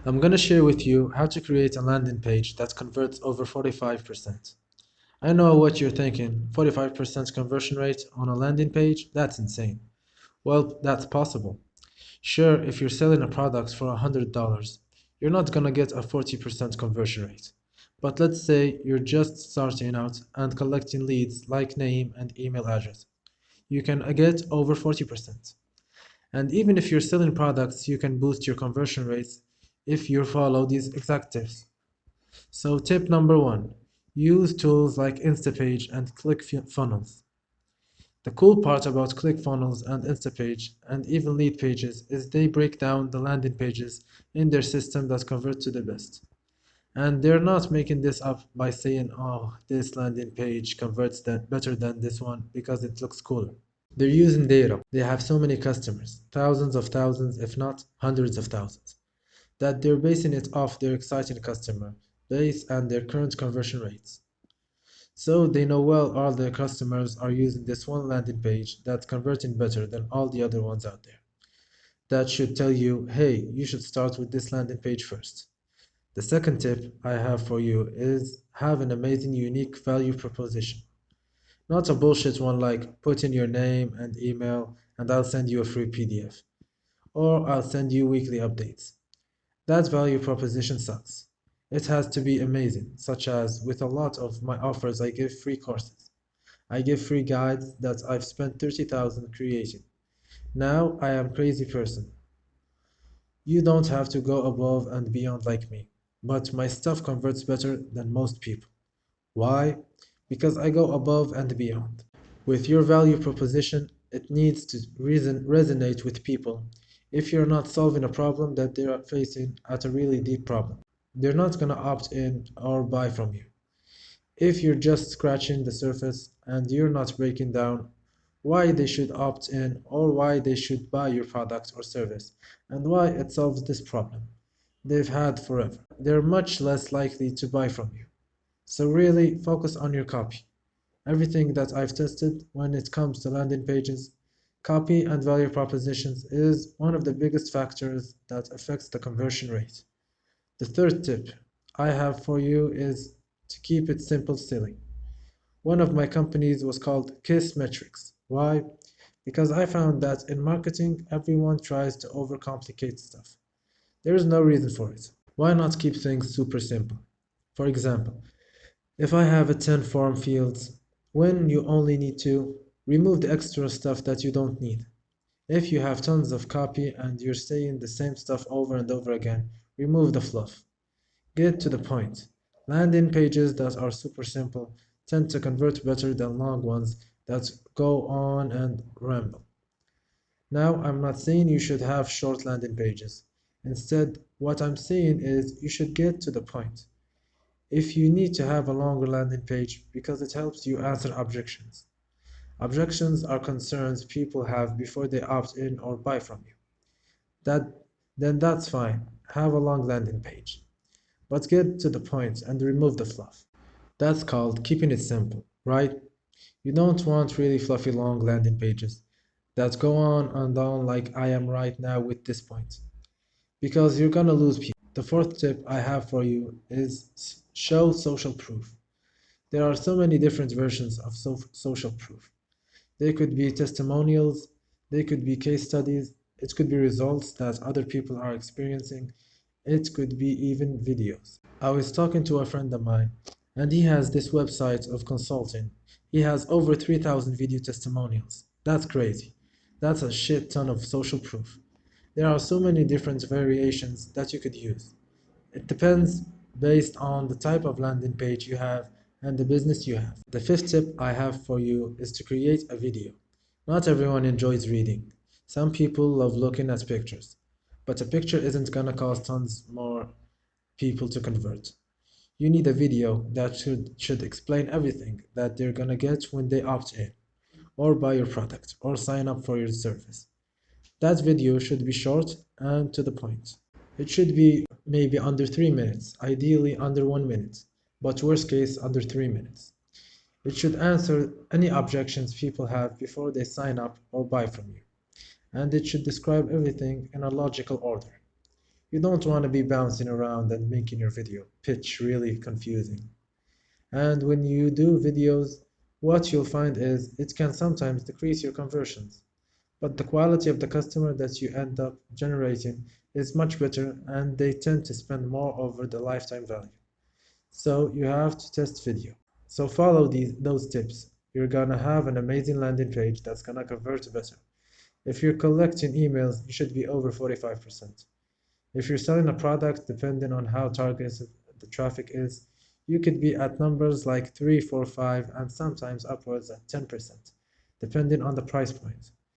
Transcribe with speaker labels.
Speaker 1: I'm going to share with you how to create a landing page that converts over 45%. I know what you're thinking, 45% conversion rate on a landing page? That's insane. Well, that's possible. Sure, if you're selling a product for $100, you're not going to get a 40% conversion rate. But let's say you're just starting out and collecting leads like name and email address. You can get over 40%. And even if you're selling products, you can boost your conversion rates if you follow these exact tips. So tip number one, use tools like Instapage and ClickFunnels. The cool part about ClickFunnels and Instapage and even lead pages is they break down the landing pages in their system that convert to the best. And they're not making this up by saying, oh, this landing page converts better than this one because it looks cooler. They're using data. They have so many customers, thousands of thousands, if not hundreds of thousands, that they're basing it off their exciting customer base and their current conversion rates. So they know well all their customers are using this one landing page that's converting better than all the other ones out there. That should tell you, hey, you should start with this landing page first. The second tip I have for you is have an amazing unique value proposition. Not a bullshit one like put in your name and email and I'll send you a free PDF or I'll send you weekly updates. That value proposition sucks. It has to be amazing, such as with a lot of my offers I give free courses. I give free guides that I've spent 30,000 creating. Now I am crazy person. You don't have to go above and beyond like me, but my stuff converts better than most people. Why? Because I go above and beyond. With your value proposition, it needs to resonate with people. If you're not solving a problem that they are facing at a really deep problem, they're not gonna opt in or buy from you. If you're just scratching the surface and you're not breaking down why they should opt in or why they should buy your product or service and why it solves this problem they've had forever, they're much less likely to buy from you. So really focus on your copy. Everything that I've tested when it comes to landing pages, copy and value propositions is one of the biggest factors that affects the conversion rate. The third tip I have for you is to keep it simple silly. One of my companies was called Kiss Metrics. Why? Because I found that in marketing, everyone tries to overcomplicate stuff. There is no reason for it. Why not keep things super simple? For example, if I have a 10 form fields, when you only need to, remove the extra stuff that you don't need. If you have tons of copy and you're saying the same stuff over and over again, remove the fluff. Get to the point. Landing pages that are super simple tend to convert better than long ones that go on and ramble. Now, I'm not saying you should have short landing pages. Instead, what I'm saying is you should get to the point. If you need to have a longer landing page because it helps you answer objections. Objections are concerns people have before they opt in or buy from you. That then that's fine. Have a long landing page. But get to the point and remove the fluff. That's called keeping it simple, right? You don't want really fluffy long landing pages that go on and on like I am right now with this point, because you're gonna lose people. The fourth tip I have for you is show social proof. There are so many different versions of social proof. They could be testimonials, they could be case studies, it could be results that other people are experiencing, it could be even videos. I was talking to a friend of mine, and he has this website of consulting. He has over 3,000 video testimonials. That's crazy. That's a shit ton of social proof. There are so many different variations that you could use. It depends based on the type of landing page you have and the business you have. The fifth tip I have for you is to create a video. Not everyone enjoys reading. Some people love looking at pictures, but a picture isn't gonna cost tons more people to convert. You need a video that should explain everything that they're gonna get when they opt in, or buy your product, or sign up for your service. That video should be short and to the point. It should be maybe under 3 minutes, ideally under 1 minute, but worst case under 3 minutes. It should answer any objections people have before they sign up or buy from you, and it should describe everything in a logical order. You don't want to be bouncing around and making your video pitch really confusing. And when you do videos, what you'll find is it can sometimes decrease your conversions, but the quality of the customer that you end up generating is much better and they tend to spend more over the lifetime value. So you have to test video. So follow those tips. You're gonna have an amazing landing page that's gonna convert better. If you're collecting emails, you should be over 45%. If you're selling a product, depending on how targeted the traffic is, you could be at numbers like 3, 4, 5, and sometimes upwards at 10%, depending on the price point.